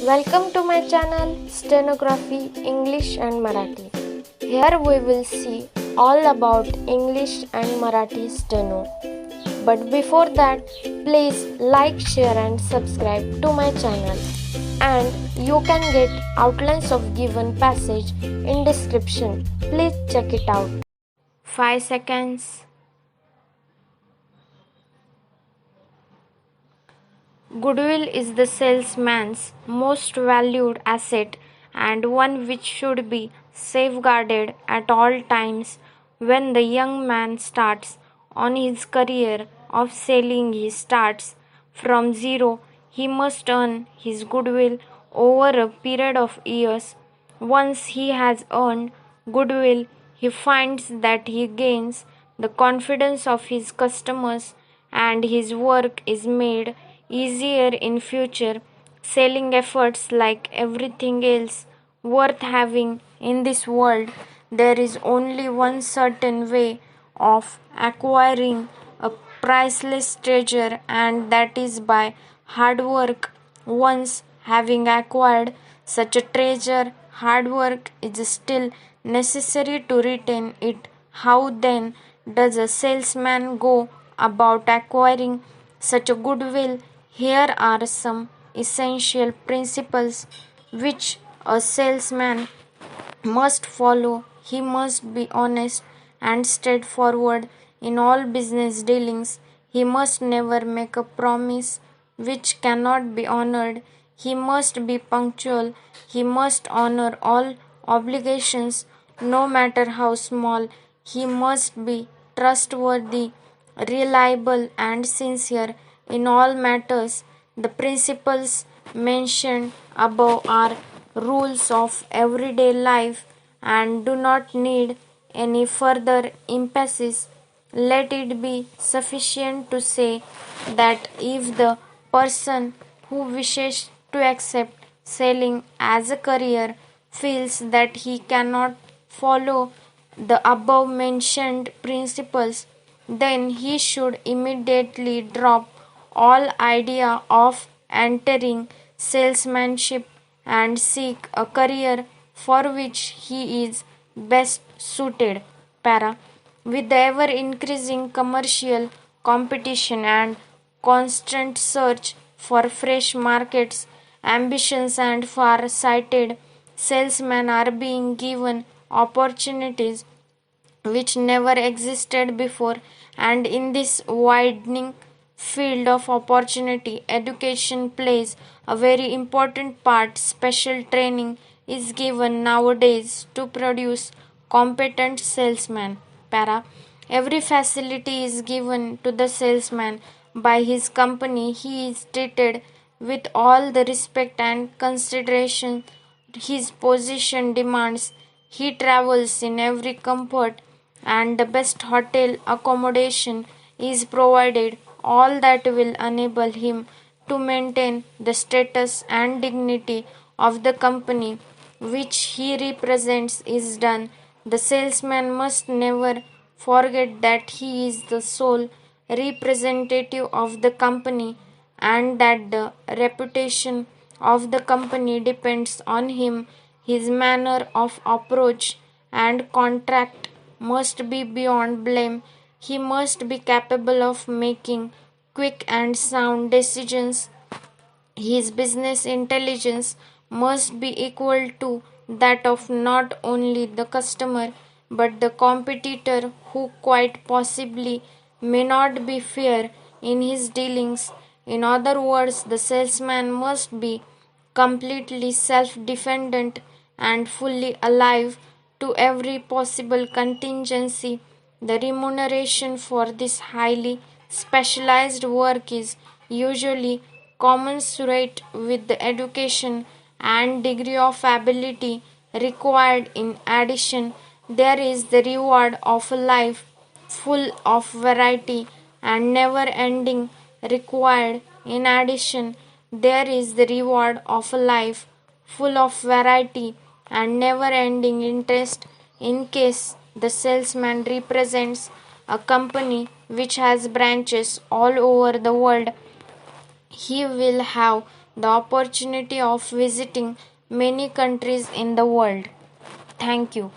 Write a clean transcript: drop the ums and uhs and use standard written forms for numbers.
Welcome to my channel Stenography English and Marathi. Here we will see all about English and Marathi steno. But before that, please like, share and subscribe to my channel. And you can get outlines of given passage in description. Please check it out. 5 seconds. Goodwill is the salesman's most valued asset and one which should be safeguarded at all times. When the young man starts on his career of selling, he starts from zero. He must earn his goodwill over a period of years. Once he has earned goodwill, he finds that he gains the confidence of his customers and his work is made easier in future. Selling efforts, like everything else worth having in this world, there is only one certain way of acquiring a priceless treasure, and that is by hard work. Once having acquired such a treasure, hard work is still necessary to retain it. How then does a salesman go about acquiring such a goodwill? Here are some essential principles which a salesman must follow. He must be honest and straightforward in all business dealings. He must never make a promise which cannot be honored. He must be punctual. He must honor all obligations, no matter how small. He must be trustworthy, reliable, and sincere in all matters. The principles mentioned above are rules of everyday life and do not need any further emphasis. Let it be sufficient to say that if the person who wishes to accept selling as a career feels that he cannot follow the above mentioned principles, then he should immediately drop all idea of entering salesmanship and seek a career for which he is best suited. Para. With the ever increasing commercial competition and constant search for fresh markets, ambitions and far sighted salesmen are being given opportunities which never existed before, and in this widening field of opportunity, education plays a very important part. Special training is given nowadays to produce competent salesmen. Para. Every facility is given to the salesman by his company. He is treated with all the respect and consideration his position demands. He travels in every comfort and the best hotel accommodation is provided, all that will enable him to maintain the status and dignity of the company which he represents is done. The salesman must never forget that he is the sole representative of the company and that the reputation of the company depends on him. His manner of approach and contract must be beyond blame. He must be capable of making quick and sound decisions. His business intelligence must be equal to that of not only the customer but the competitor, who quite possibly may not be fair in his dealings. In other words, the salesman must be completely self dependent and fully alive to every possible contingency. The remuneration for this highly specialized work is usually commensurate with the education and degree of ability required. In addition, there is the reward of a life full of variety and never ending required. In addition, there is the reward of a life full of variety and never ending interest. In case the salesman represents a company which has branches all over the world, he will have the opportunity of visiting many countries in the world. Thank you.